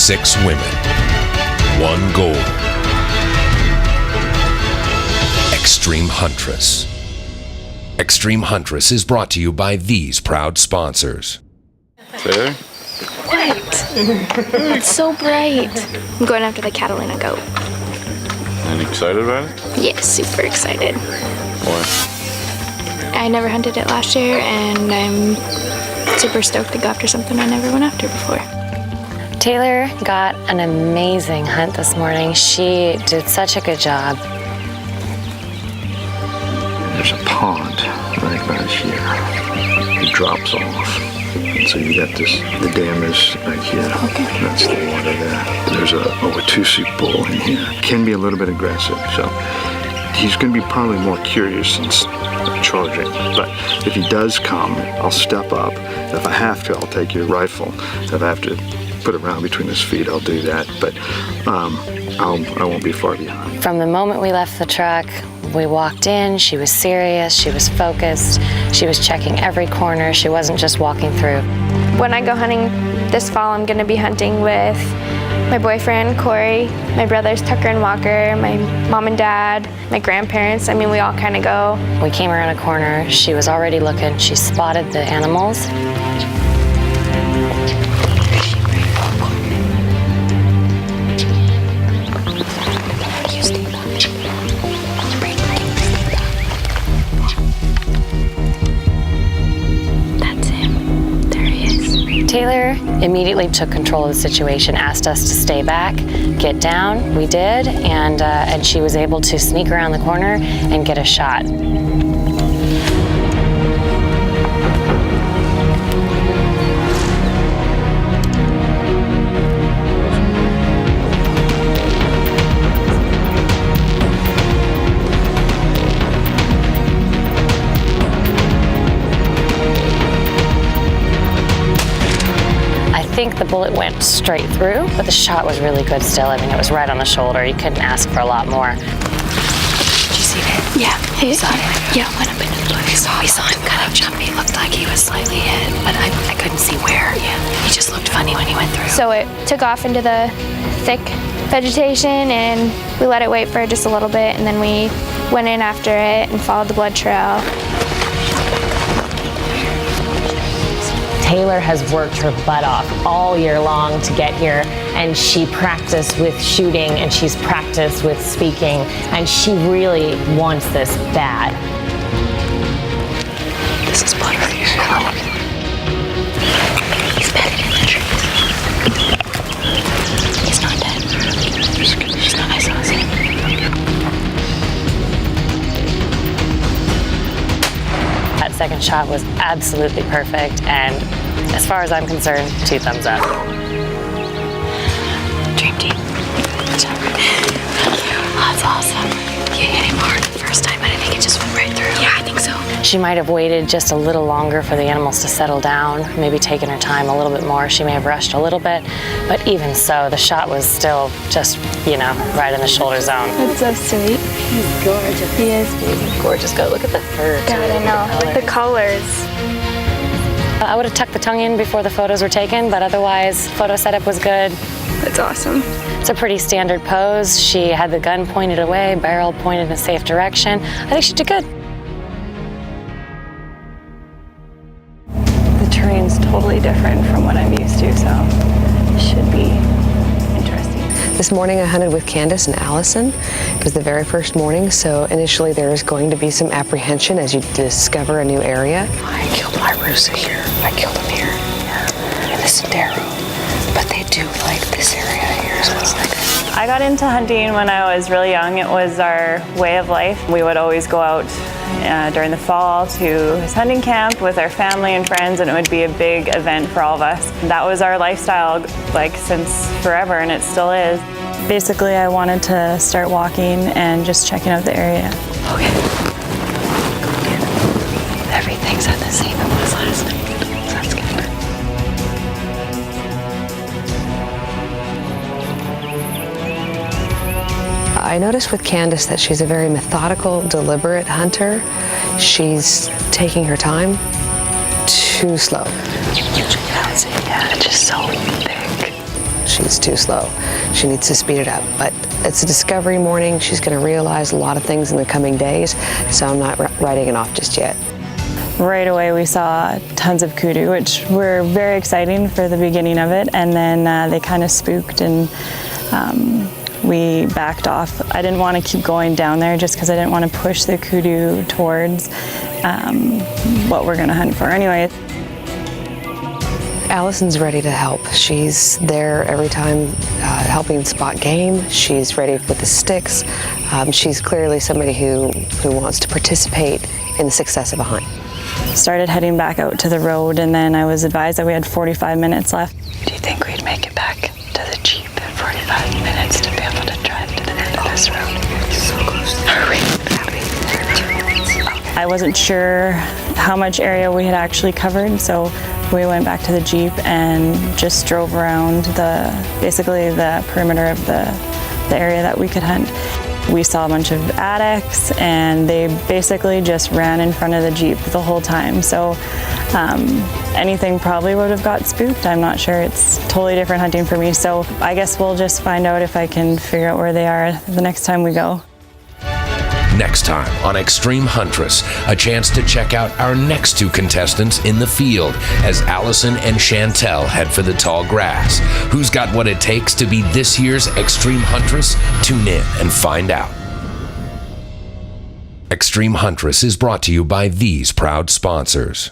6 women, 1 goal. Extreme Huntress. Extreme Huntress is brought to you by these proud sponsors. There? What? It's so bright. I'm going after the Catalina goat. And excited about it? Yes, super excited. Why? I never hunted it last year, and I'm super stoked to go after something I never went after before. Taylor got an amazing hunt this morning. She did such a good job. There's a pond right about here. It drops off. And so you got this, the dam is right here. Okay. That's the water there. There's a Watusi bull in here. Can be a little bit aggressive, so he's going to be probably more curious and charging. But if he does come, I'll step up. If I have to, I'll take your rifle. If I have to put it around between his feet, I'll do that. But I won't be far behind. From the moment we left the truck, we walked in, she was serious, she was focused, she was checking every corner, she wasn't just walking through. When I go hunting this fall, I'm going to be hunting with my boyfriend, Corey, my brothers, Tucker and Walker, my mom and dad, my grandparents. I mean, we all kind of go. We came around a corner, she was already looking, she spotted the animals. Taylor immediately took control of the situation, asked us to stay back, get down. We did, and she was able to sneak around the corner and get a shot. I think the bullet went straight through, but the shot was really good still. I mean, it was right on the shoulder. You couldn't ask for a lot more. Did you see it? Yeah. You saw it? Yeah, went up into the bush. We saw him kind of jump. He looked like he was slightly hit, but I couldn't see where. Yeah. He just looked funny when he went through. So it took off into the thick vegetation, and we let it wait for just a little bit, and then we went in after it and followed the blood trail. Taylor has worked her butt off all year long to get here, and she practiced with shooting and she's practiced with speaking, and she really wants this bad. This is blood right here. He's bedded in the trees. He's not dead. He's not. I saw his hand. That second shot was absolutely perfect, and as far as I'm concerned, 2 thumbs up. Dream team. Good job. Oh, that's awesome. You hit him hard the first time, but I think it just went right through. Yeah, I think so. She might have waited just a little longer for the animals to settle down, maybe taken her time a little bit more. She may have rushed a little bit, but even so, the shot was still just, right in the shoulder zone. That's so sweet. He's gorgeous. He is. He's gorgeous. Go look at the fur. God, I know. The colors. I would have tucked the tongue in before the photos were taken, but otherwise, photo setup was good. That's awesome. It's a pretty standard pose. She had the gun pointed away, barrel pointed in a safe direction. I think she did good. The terrain's totally different from what I'm used to, so it should be interesting. This morning I hunted with Candace and Allison. It was the very first morning, so initially there is going to be some apprehension as you discover a new area. I killed my Rusa here. I killed him here. In the Sendero. But they do like this area here, so it's like... I got into hunting when I was really young. It was our way of life. We would always go out during the fall to his hunting camp with our family and friends, and it would be a big event for all of us. That was our lifestyle, since forever, and it still is. Basically, I wanted to start walking and just checking out the area. Okay. Go again. Everything's at the same it was last night. So that's good. I noticed with Candace that she's a very methodical, deliberate hunter. She's taking her time, too slow. Yeah, it's just so thick. She's too slow. She needs to speed it up. But it's a discovery morning. She's going to realize a lot of things in the coming days, so I'm not writing it off just yet. Right away we saw tons of kudu, which were very exciting for the beginning of it, and then they kind of spooked and we backed off. I didn't want to keep going down there just because I didn't want to push the kudu towards what we're going to hunt for anyway. Allison's ready to help. She's there every time helping spot game. She's ready with the sticks. She's clearly somebody who wants to participate in the success of a hunt. Started heading back out to the road, and then I was advised that we had 45 minutes left. Do you think we'd make it back to the Jeep in 45 minutes to be able to drive to the end of this road? So close. Hurry. I wasn't sure how much area we had actually covered, so we went back to the Jeep and just drove around basically the perimeter of the area that we could hunt. We saw a bunch of addicts, and they basically just ran in front of the Jeep the whole time. So anything probably would have got spooked. I'm not sure. It's totally different hunting for me. So I guess we'll just find out if I can figure out where they are the next time we go. Next time on Extreme Huntress, a chance to check out our next two contestants in the field as Allison and Chantel head for the tall grass. Who's got what it takes to be this year's Extreme Huntress? Tune in and find out. Extreme Huntress is brought to you by these proud sponsors.